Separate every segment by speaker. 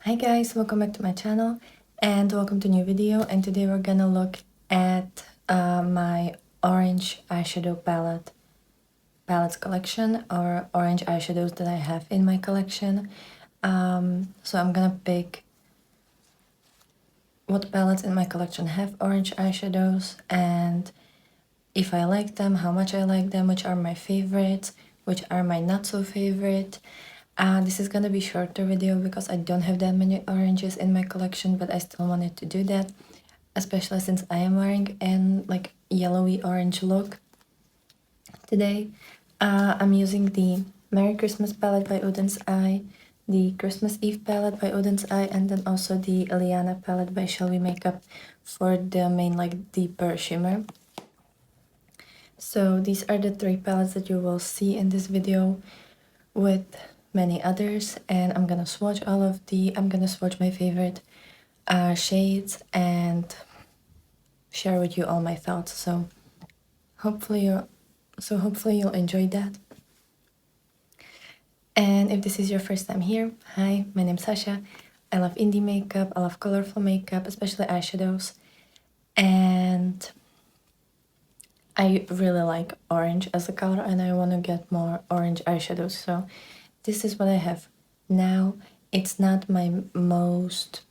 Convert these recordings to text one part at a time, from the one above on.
Speaker 1: Hi guys, welcome back to my channel and welcome to a new video. And today we're gonna look at my orange eyeshadow palettes collection, or orange eyeshadows that I have in my collection. So I'm gonna pick what palettes in my collection have orange eyeshadows and if I like them, how much I like them, which are my favorites, which are my not so favorite. This is gonna be shorter video because I don't have that many oranges in my collection, but I still wanted to do that, especially since I am wearing an like yellowy orange look today. I'm using the Merry Christmas palette by Odins Eye, the Christmas Eve palette by Odins Eye, and then also the Eliana palette by Shelby Makeup for the main like deeper shimmer. So these are the three palettes that you will see in this video with many others, and I'm gonna swatch I'm gonna swatch my favorite shades and share with you all my thoughts. So hopefully you'll enjoy that. And if this is your first time here, hi, my name's Sasha. I love indie makeup, I love colorful makeup, especially eyeshadows, and I really like orange as a color and I want to get more orange eyeshadows. So this is what I have now. It's not my most,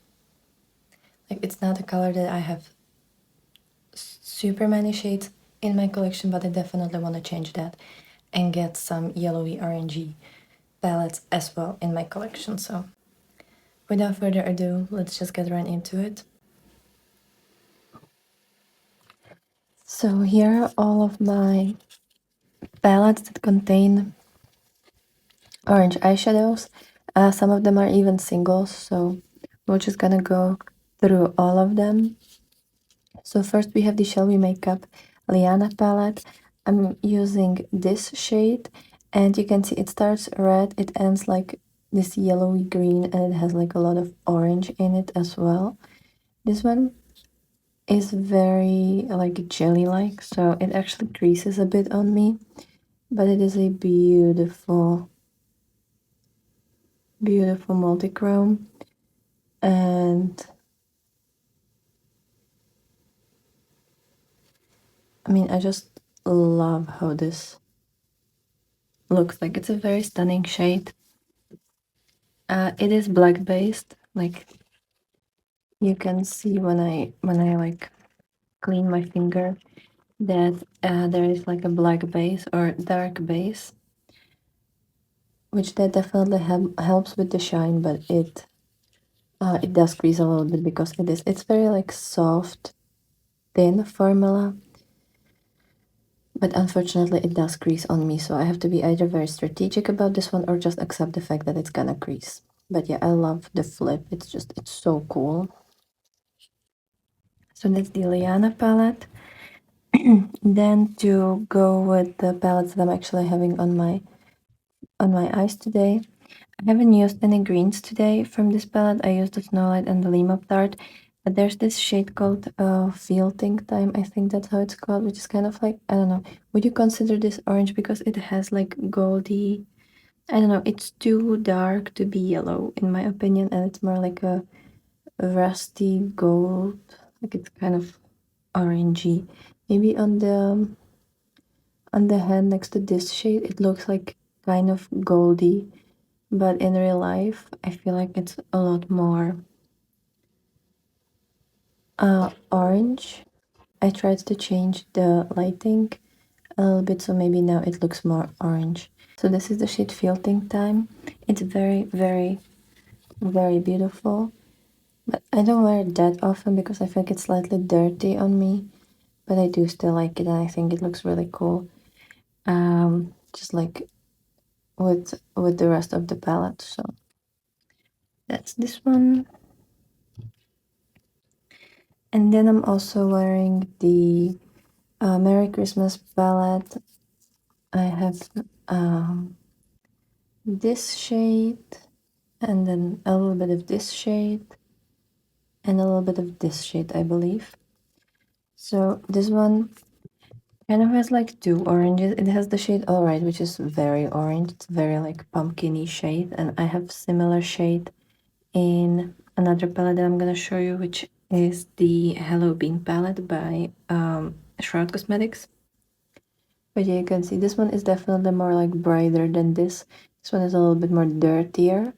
Speaker 1: like, it's not a color that I have super many shades in my collection, but I definitely want to change that and get some yellowy orangey palettes as well in my collection. So without further ado, let's just get right into it. So here are all of my palettes that contain orange eyeshadows. Some of them are even singles, so we're just gonna go through all of them. So first we have the Shelby Makeup Liana palette. I'm using this shade and you can see it starts red, it ends like this yellowy green, and it has like a lot of orange in it as well. This one is very like jelly-like, so it actually creases a bit on me, but it is a beautiful multi-chrome. And I mean, I just love how this looks like. It's a very stunning shade. It is black based, like you can see when I like clean my finger that there is like a black base or dark base, which that definitely helps with the shine, but it does crease a little bit because it's very like soft, thin formula. But unfortunately it does crease on me, so I have to be either very strategic about this one or just accept the fact that it's gonna crease. But yeah, I love the flip. It's so cool. So that's the Liana palette. Then to go with the palettes that I'm actually having on my eyes today, I haven't used any greens today from this palette. I used the Snow Light and the Lima Tart, but there's this shade called Fling Time, I think that's how it's called, which is kind of like, I don't know, would you consider this orange because it has like goldy, I don't know, it's too dark to be yellow in my opinion, and it's more like a rusty gold, like it's kind of orangey. Maybe on the hand next to this shade it looks like kind of goldy, but in real life I feel like it's a lot more orange. I tried to change the lighting a little bit, so maybe now it looks more orange. So this is the shade Fling Time. It's very very beautiful, but I don't wear it that often because I feel like it's slightly dirty on me, but I do still like it and I think it looks really cool, just like with the rest of the palette. So that's this one. And then I'm also wearing the Merry Christmas palette. I have this shade, and then a little bit of this shade, and a little bit of this shade, I believe. So this one kind of has like two oranges. It has the shade Alright, which is very orange. It's very like pumpkin-y shade, and I have similar shade in another palette that I'm gonna show you, which is the Hello Bean palette by Shroud Cosmetics. But yeah, you can see this one is definitely more like brighter than this. This one is a little bit more dirtier.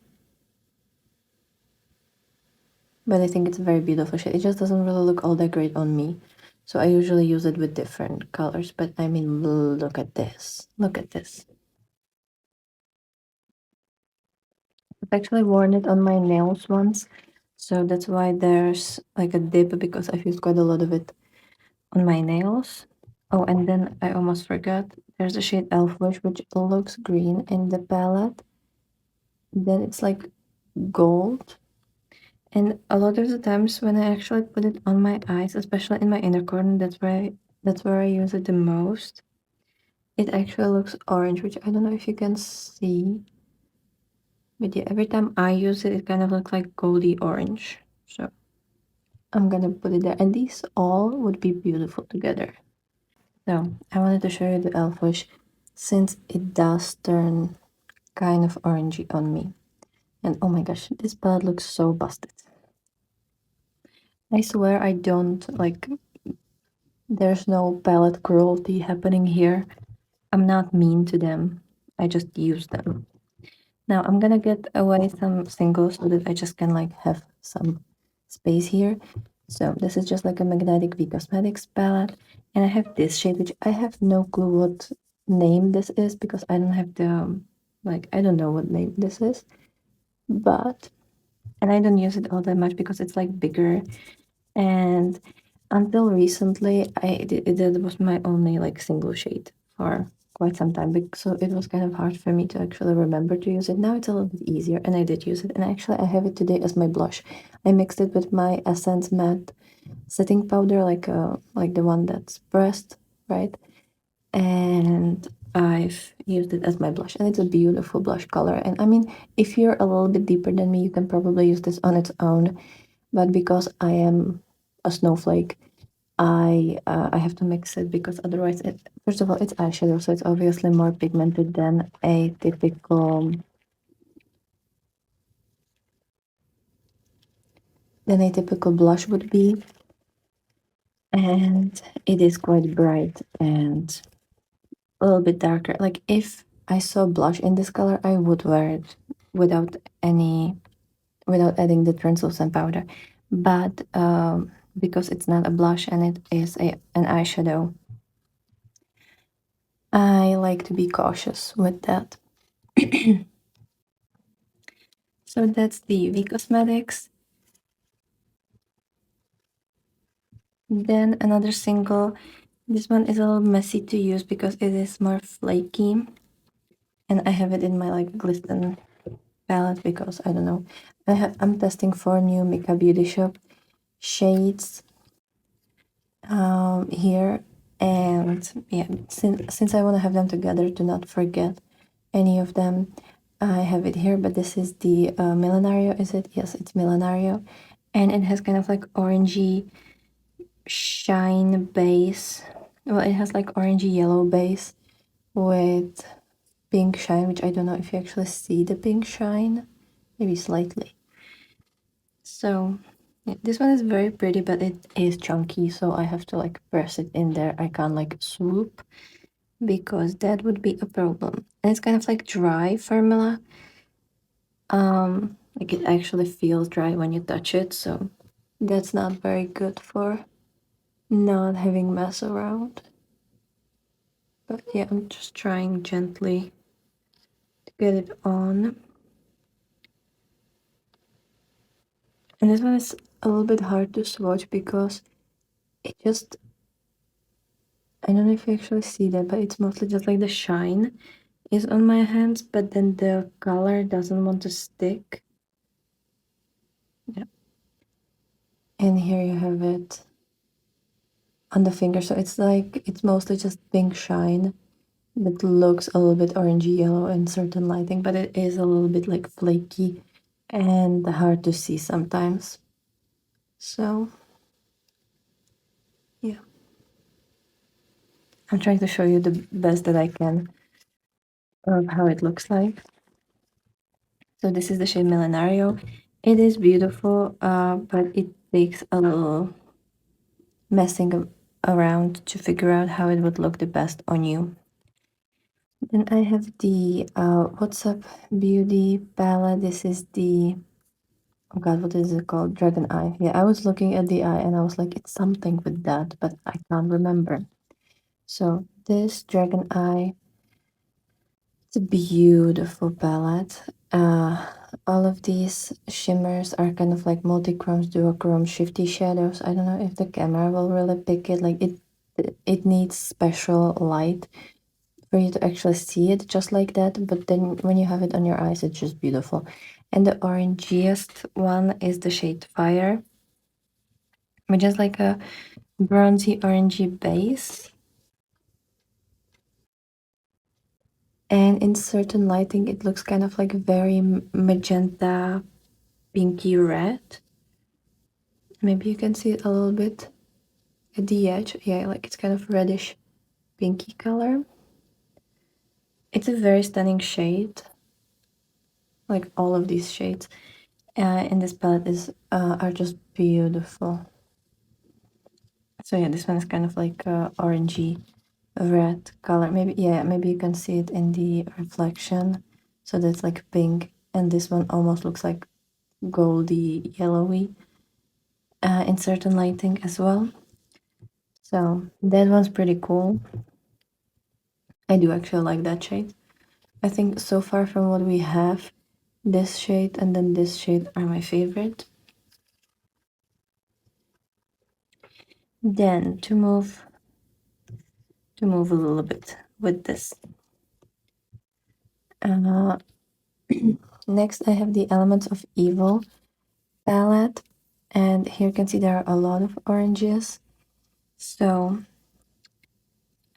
Speaker 1: But I think it's a very beautiful shade. It just doesn't really look all that great on me. So I usually use it with different colors. But I mean, look at this. Look at this. I've actually worn it on my nails once. So that's why there's like a dip, because I've used quite a lot of it on my nails. Oh, and then I almost forgot. There's the shade Elfish, which looks green in the palette. Then it's like gold. And a lot of the times when I actually put it on my eyes, especially in my inner corner, that's where I use it the most. It actually looks orange, which I don't know if you can see. But yeah, every time I use it, it kind of looks like goldy orange. So I'm gonna put it there. And these all would be beautiful together. So I wanted to show you the Elfish since it does turn kind of orangey on me. And oh my gosh, this palette looks so busted. I swear I don't like, there's no palette cruelty happening here. I'm not mean to them. I just use them. Now I'm gonna get away some singles so that I just can like have some space here. So this is just like a magnetic V Cosmetics palette. And I have this shade, which I have no clue what name this is because I don't have the, like, I don't know what name this is. But, and I don't use it all that much because it's like bigger. And until recently, it was my only like single shade for quite some time, so it was kind of hard for me to actually remember to use it. Now it's a little bit easier, and I did use it. And actually, I have it today as my blush. I mixed it with my Essence Matte setting powder, like the one that's pressed, right? And I've used it as my blush, and it's a beautiful blush color. And I mean, if you're a little bit deeper than me, you can probably use this on its own. But because I am a snowflake, I have to mix it because otherwise it, first of all, it's eyeshadow, so it's obviously more pigmented than a typical blush would be. And it is quite bright and a little bit darker. Like if I saw blush in this color, I would wear it without any without adding the translucent powder. But because it's not a blush and it is an eyeshadow, I like to be cautious with that. So that's the V Cosmetics. Then another single. This one is a little messy to use because it is more flaky. And I have it in my like glisten palette because I don't know. I'm testing 4 new Micka Beauty Shop shades here. And yeah, since I want to have them together to not forget any of them, I have it here. But this is the Millenario, is it? Yes, it's Millenario. And it has kind of like orangey shine base. Well, it has like orangey yellow base with pink shine, which I don't know if you actually see the pink shine, maybe slightly. So yeah, this one is very pretty, but it is chunky, so I have to like press it in there. I can't like swoop because that would be a problem. And it's kind of like dry formula. Like it actually feels dry when you touch it, so that's not very good for not having mess around. But yeah, I'm just trying gently to get it on. And this one is a little bit hard to swatch because it just, I don't know if you actually see that, but it's mostly just like the shine is on my hands, but then the color doesn't want to stick. Yeah. And here you have it on the finger. So it's like, it's mostly just pink shine that looks a little bit orangey yellow in certain lighting, but it is a little bit like flaky and hard to see sometimes. So yeah, I'm trying to show you the best that I can of how it looks like. So this is the shade Millenario, It is beautiful, but it takes a little messing around to figure out how it would look the best on you. Then I have the What's Up Beauty palette. This is the, oh god, what is it called? Dragon Eye. Yeah, I was looking at the eye and I was like, it's something with that, but I can't remember. So this Dragon Eye, it's a beautiful palette. All of these shimmers are kind of like multi-chromes, duochrome, shifty shadows. I don't know if the camera will really pick it. Like it needs special light for you to actually see it just like that. But then when you have it on your eyes, it's just beautiful. And the orangiest one is the shade Fire, which is like a bronzy orangey base. And in certain lighting, it looks kind of like very magenta, pinky red. Maybe you can see it a little bit at the edge. Yeah, like it's kind of reddish, pinky color. It's a very stunning shade. Like all of these shades in this palette are just beautiful. So yeah, this one is kind of like orangey red color. Maybe, yeah, maybe you can see it in the reflection. So that's like pink, and this one almost looks like goldy yellowy in certain lighting as well. So that one's pretty cool. I do actually like that shade. I think so far from what we have, this shade and then this shade are my favorite. Then to move a little bit with this. Uh, Next I have the Elements of Evil palette, and here you can see there are a lot of oranges. So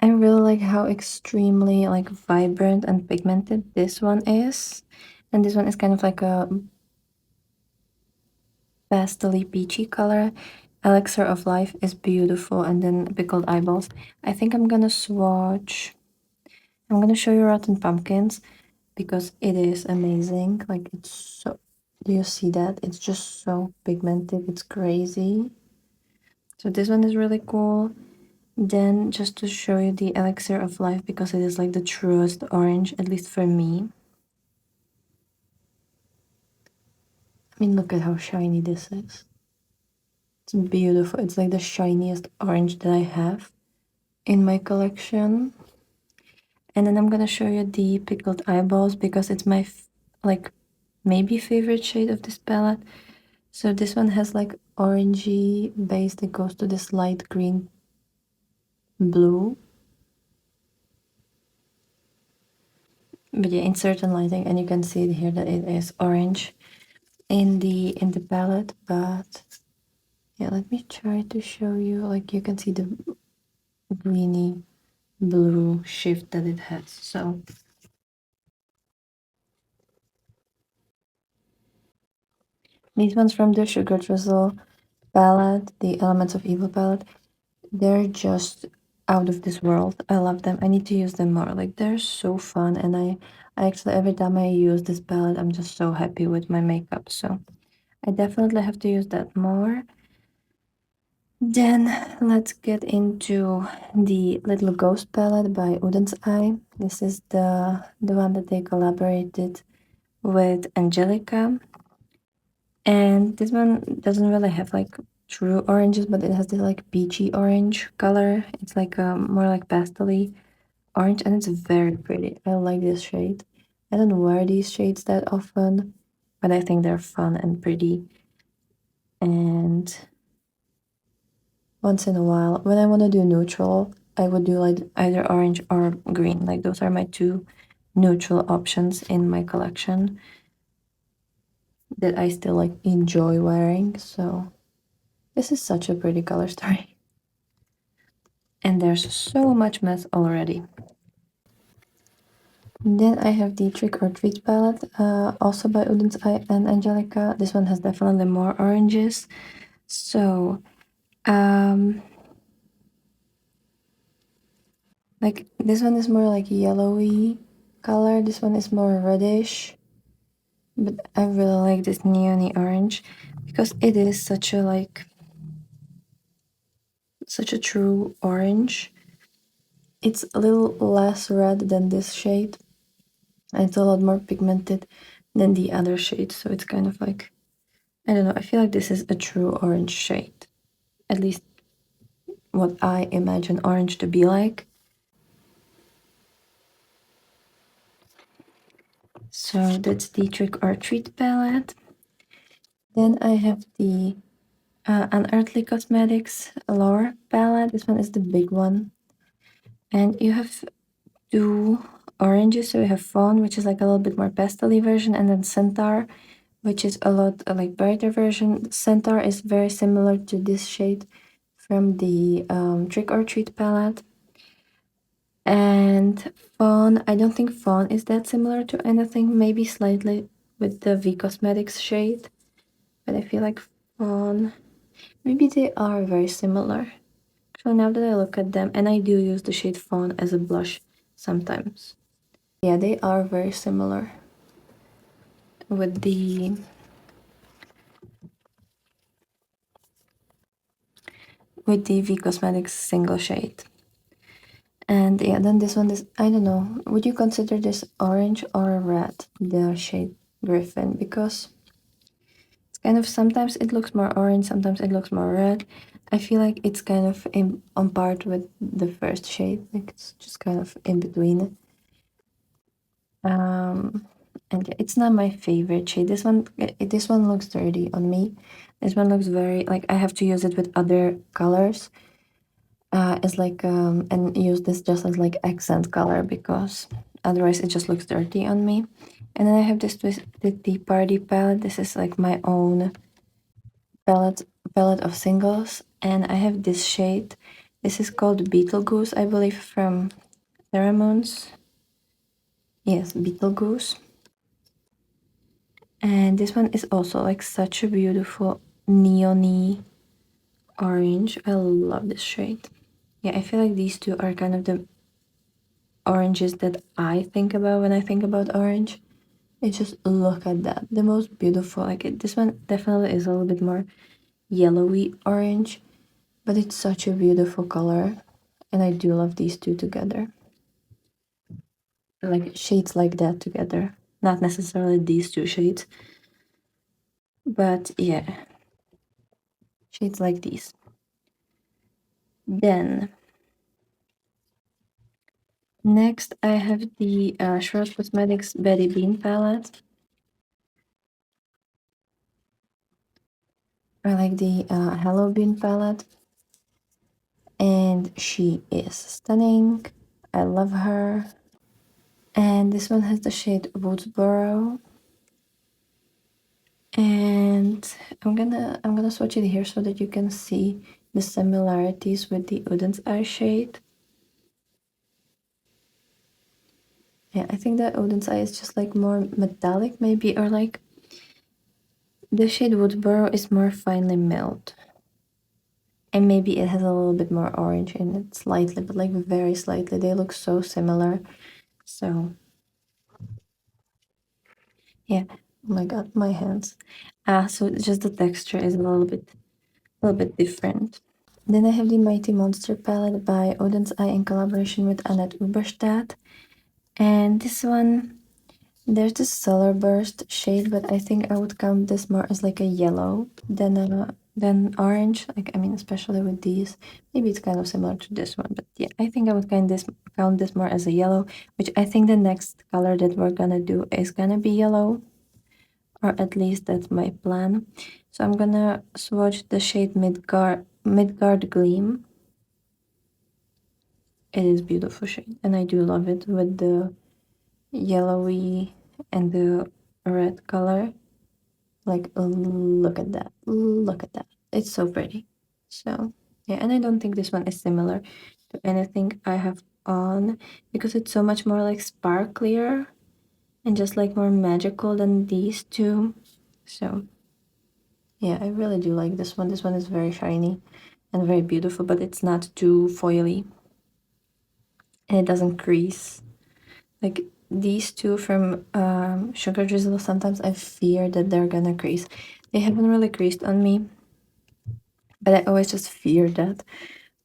Speaker 1: I really like how extremely like vibrant and pigmented this one is. And this one is kind of like a pastely peachy color. Elixir of Life is beautiful, and then Pickled Eyeballs. I think I'm gonna swatch. I'm gonna show you Rotten Pumpkins because it is amazing. Like it's so. Do you see that? It's just so pigmented. It's crazy. So this one is really cool. Then just to show you the Elixir of Life because it is like the truest orange, at least for me. I mean, look at how shiny this is. It's beautiful. It's like the shiniest orange that I have in my collection. And then I'm gonna show you the Pickled Eyeballs because it's my like maybe favorite shade of this palette. So this one has like orangey base that goes to this light green blue. But yeah, in certain lighting, and you can see it here that it is orange in the palette. But yeah, let me try to show you. Like you can see the greeny blue shift that it has. So these ones from the Sugar Drizzle palette, the Elements of Evil palette, they're just out of this world. I love them. I need to use them more. Like they're so fun, and I actually every time I use this palette, I'm just so happy with my makeup. So I definitely have to use that more. Then let's get into the Little Ghost palette by Odins Eye. This is the one that they collaborated with Angelica. And this one doesn't really have like true oranges, but it has this like peachy orange color. It's like more like pastel orange, and it's very pretty. I like this shade. I don't wear these shades that often, but I think they're fun and pretty. And once in a while, when I want to do neutral, I would do like either orange or green. Like those are my two neutral options in my collection that I still like enjoy wearing. So this is such a pretty color story. And there's so much mess already. Then I have the Trick or Treat palette, also by Odins Eye and Angelica. This one has definitely more oranges. So, like this one is more like yellowy color. This one is more reddish. But I really like this neony orange because it is such a true orange. It's a little less red than this shade, and it's a lot more pigmented than the other shades, so it's kind of like, I don't know, I feel like this is a true orange shade. At least what I imagine orange to be like. So that's the Trick or Treat palette. Then I have the Unearthly Cosmetics Lore palette. This one is the big one. And you have two oranges. So you have Fawn, which is like a little bit more pastel version, and then Centaur, which is a lot like brighter version. Centaur is very similar to this shade from the Trick or Treat palette. And Fawn, I don't think Fawn is that similar to anything, maybe slightly with the V Cosmetics shade. But I feel like Fawn, maybe they are very similar. So now that I look at them, and I do use the shade Fawn as a blush sometimes. Yeah, they are very similar with the V Cosmetics single shade. And yeah, then this one is, I don't know, would you consider this orange or red, the shade Griffin? Because it's kind of, sometimes it looks more orange, sometimes it looks more red. I feel like it's kind of on part with the first shade, like it's just kind of in between. And yeah, it's not my favorite shade. This one looks dirty on me. This one looks very, like I have to use it with other colors. It's like and use this just as like accent color because otherwise it just looks dirty on me. And then I have this with the Party palette. This is like my own palette of singles, and I have this shade. This is called Beetlejuice, I believe, from Pheromones. Yes, Beetlejuice. And this one is also like such a beautiful neon-y orange. I love this shade. Yeah, I feel like these two are kind of the oranges that I think about when I think about orange. It just, look at that. The most beautiful, like this one definitely is a little bit more yellowy orange, but it's such a beautiful color. And I do love these two together. Like shades like that together. Not necessarily these two shades, but yeah, shades like these. Then next I have the Shroud Cosmetics Betty Bean palette. I like the Hello Bean palette, and she is stunning. I love her. And this one has the shade Woodsboro. And I'm gonna swatch it here so that you can see the similarities with the Odins Eye shade. Yeah, I think that Odins Eye is just like more metallic maybe, or like the shade Woodsboro is more finely milled. And maybe it has a little bit more orange in it, slightly, but like very slightly. They look so similar. So yeah, oh my god, my hands. So just the texture is a little bit different. Then I have the Mighty Monster palette by Odins Eye in collaboration with Annette Uberstadt. And this one, there's this Solar Burst shade, but I think I would count this more as like a yellow than orange. Like, I mean, especially with these. Maybe it's kind of similar to this one, but yeah, I think I would count this more as a yellow, which I think the next color that we're gonna do is gonna be yellow, or at least that's my plan. So I'm gonna swatch the shade Midgard Gleam. It is beautiful shade, and I do love it with the yellowy and the red color. Like, look at that. Look at that. It's so pretty. So, yeah, and I don't think this one is similar to anything I have on because it's so much more like sparklier and just like more magical than these two. So, yeah, I really do like this one. This one is very shiny and very beautiful, but it's not too foily and it doesn't crease. Like, these two from Sugar Drizzle, sometimes I fear that they're gonna crease. They haven't really creased on me, but I always just fear that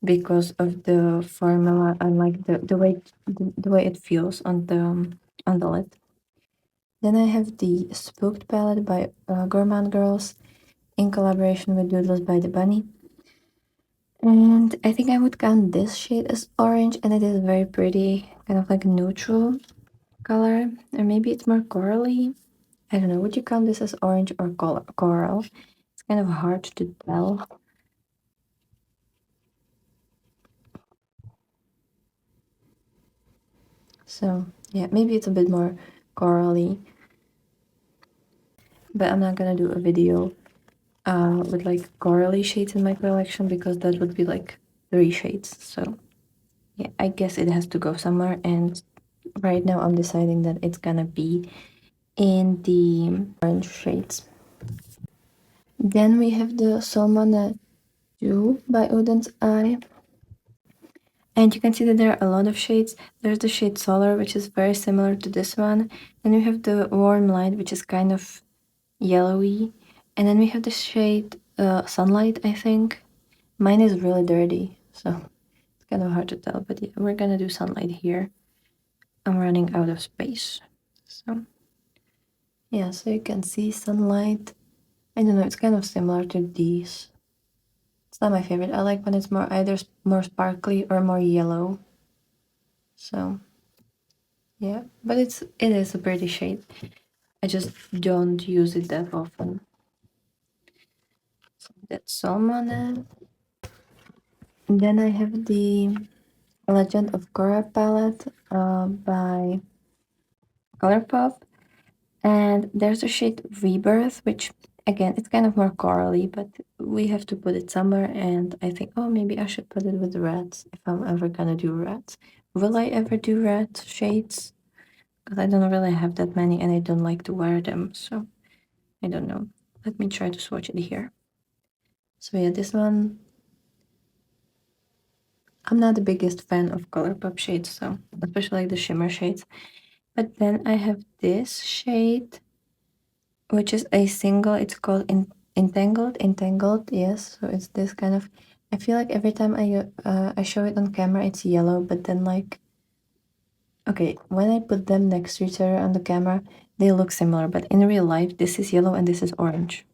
Speaker 1: because of the formula and like the way it feels on the lid. Then I have the Spooked palette by Gman Girls in collaboration with Doodles by the Bunny. And I think I would count this shade as orange, and it is very pretty, kind of like neutral color, or maybe it's more corally. I don't know, would you count this as orange or coral? It's kind of hard to tell. So yeah, maybe it's a bit more corally, but I'm not gonna do a video with like corally shades in my collection because that would be like 3 shades. So yeah, I guess it has to go somewhere, and right now I'm deciding that it's gonna be in the orange shades. Then we have the Salmon 2 by Odins Eye. And you can see that there are a lot of shades. There's the shade Solar, which is very similar to this one. Then we have the Warm Light, which is kind of yellowy. And then we have the shade Sunlight, I think. Mine is really dirty, so it's kind of hard to tell. But yeah, we're gonna do Sunlight here. I'm running out of space. So yeah, so you can see Sunlight. I don't know, it's kind of similar to these. It's not my favorite. I like when it's more either more sparkly or more yellow. So yeah, but it is a pretty shade. I just don't use it that often. So that's Salmon. And then I have the Legend of Korra palette by Colourpop. And there's a shade Rebirth, which again, it's kind of more corally, but we have to put it somewhere. And I think, oh, maybe I should put it with reds if I'm ever gonna do reds. Will I ever do red shades? Because I don't really have that many and I don't like to wear them, so I don't know. Let me try to swatch it here. So yeah, this one, I'm not the biggest fan of Colourpop shades, so especially like the shimmer shades. But then I have this shade, which is a single. It's called Entangled. Yes. So it's this kind of. I feel like every time I show it on camera, it's yellow, but then like, okay, when I put them next to each other on the camera, they look similar. But in real life, this is yellow and this is orange.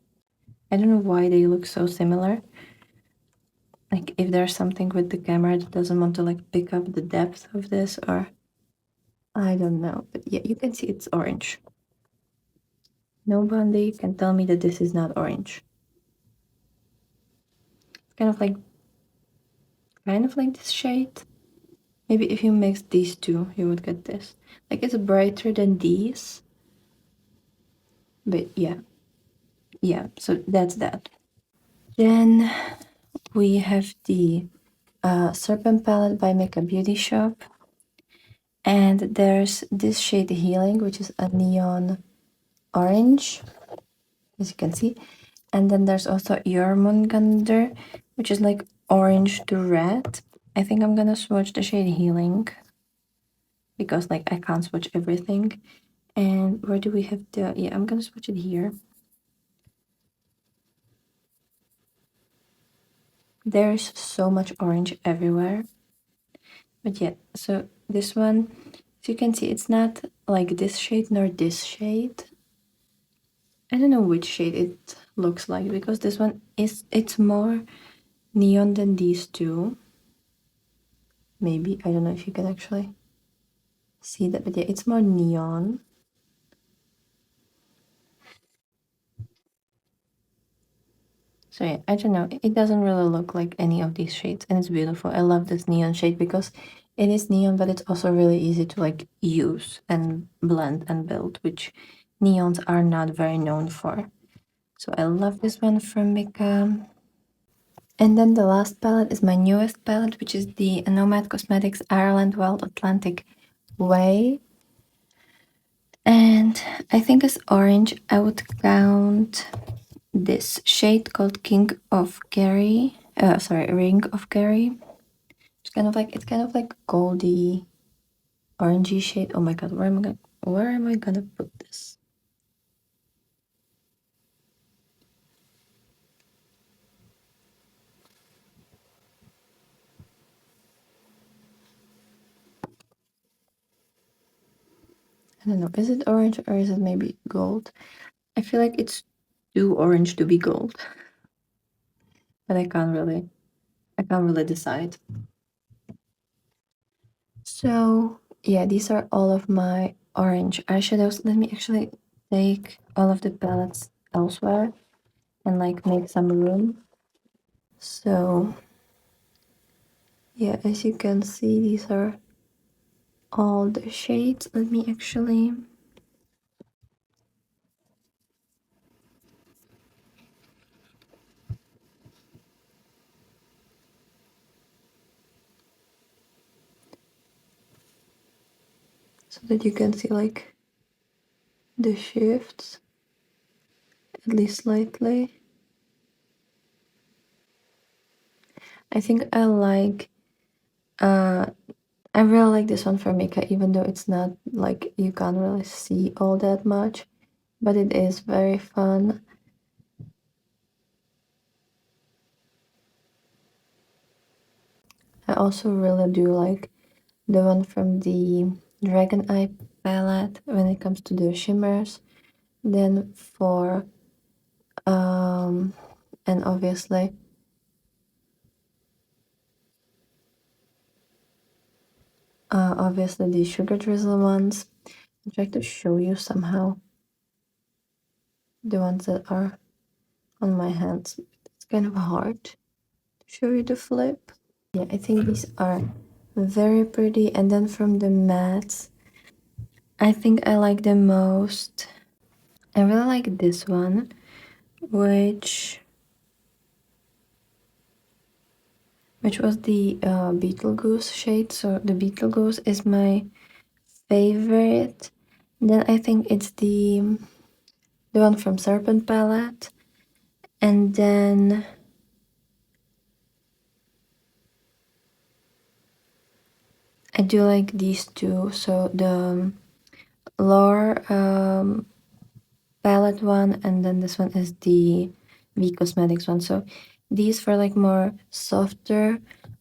Speaker 1: I don't know why they look so similar. Like if there's something with the camera that doesn't want to like pick up the depth of this, or I don't know. But yeah, you can see it's orange. Nobody can tell me that this is not orange. It's kind of like this shade. Maybe if you mix these two, you would get this. Like it's brighter than these. But yeah. Yeah, so that's that. Then we have the Serpent palette by Micka Beauty Shop. And there's this shade Healing, which is a neon orange, as you can see. And then there's also Jormungandr, which is like orange to red. I think I'm gonna swatch the shade Healing because like I can't swatch everything. And where do we have the, yeah, I'm gonna swatch it here. There's so much orange everywhere. But yeah, so this one, as you can see, it's not like this shade nor this shade. I don't know which shade it looks like because this one it's more neon than these two. Maybe, I don't know if you can actually see that, but yeah, it's more neon. So yeah, I don't know, it doesn't really look like any of these shades and it's beautiful. I love this neon shade because it is neon, but it's also really easy to like use and blend and build, which neons are not very known for. So I love this one from Micka. And then the last palette is my newest palette, which is the Nomad Cosmetics Ireland Wild Atlantic Way. And I think as orange, I would count this shade called King of Kerry. Ring of Kerry. It's kind of like goldy orangey shade. Oh my god, where am I gonna put this? I don't know, is it orange or is it maybe gold? I feel like it's too orange to be gold. But I can't really decide. So yeah, these are all of my orange eyeshadows. Let me actually take all of the palettes elsewhere and like make some room. So yeah, as you can see, these are all the shades. Let me actually so that you can see like the shifts at least slightly. I think I like I really like this one for Micka, even though it's not like you can't really see all that much, but it is very fun. I also really do like the one from the Dragon Eye palette when it comes to the shimmers. Then for and obviously the sugar drizzle ones. I'm trying to show you somehow the ones that are on my hands. It's kind of hard to show you the flip. Yeah, I think these are very pretty. And then from the mattes, I think I like the most. I really like this one, which was the Beetlejuice shade. So the Beetlejuice is my favorite. Then I think it's the one from Serpent palette, and then I do like these two. So the Lore palette one, and then this one is the V Cosmetics one. So these for like more softer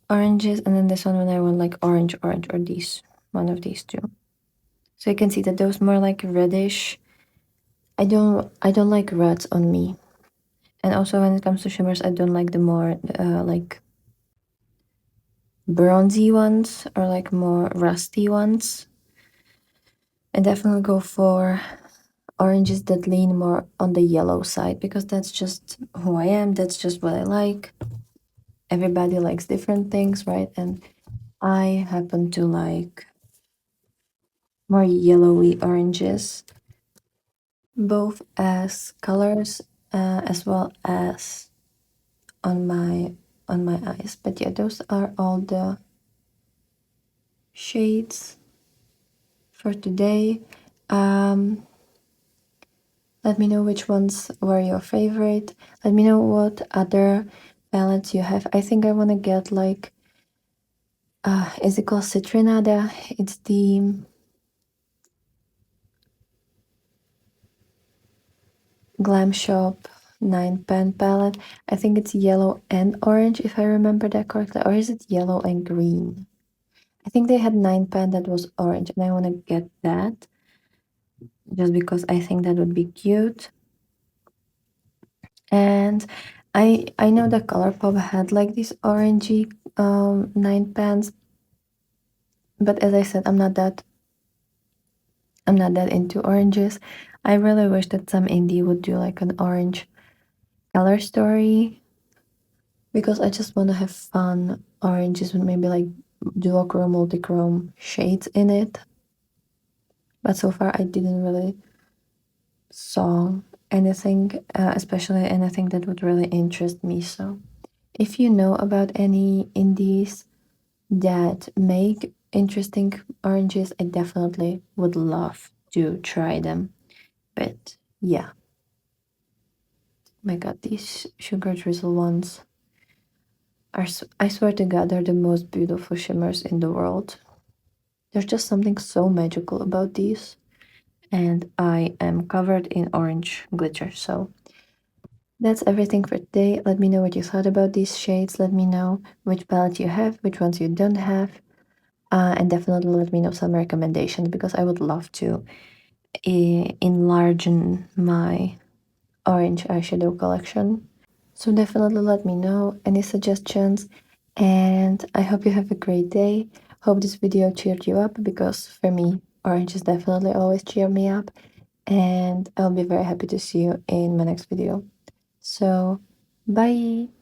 Speaker 1: oranges, and then this one when I want like orange, or these, one of these two. So you can see that those more like reddish. I don't like reds on me. And also when it comes to shimmers, I don't like the more like bronzy ones or like more rusty ones. I definitely go for oranges that lean more on the yellow side because that's just who I am. That's just what I like. Everybody likes different things, right? And I happen to like more yellowy oranges, both as colors as well as on my eyes. But yeah, those are all the shades for today. Let me know which ones were your favorite. Let me know what other palettes you have. I think I want to get like is it called Citronada? It's the Glam Shop 9 pan palette. I think it's yellow and orange if I remember that correctly, or is it yellow and green? I think they had 9 pan that was orange, and I want to get that just because I think that would be cute. And I know that Colourpop had like these orangey 9 pans, but as I said, I'm not that into oranges. I really wish that some indie would do like an orange color story because I just want to have fun oranges with maybe like duochrome, multichrome shades in it. But so far I didn't really saw anything, especially anything that would really interest me. So if you know about any indies that make interesting oranges, I definitely would love to try them. But yeah, my god, these sugar drizzle ones are, I swear to god, they're the most beautiful shimmers in the world. There's just something so magical about these. And I am covered in orange glitter. So that's everything for today. Let me know what you thought about these shades. Let me know which palette you have, which ones you don't have. And definitely let me know some recommendations because I would love to enlarge my orange eyeshadow collection. So definitely let me know any suggestions. And I hope you have a great day. Hope this video cheered you up because for me, oranges definitely always cheer me up. And I'll be very happy to see you in my next video. So, bye!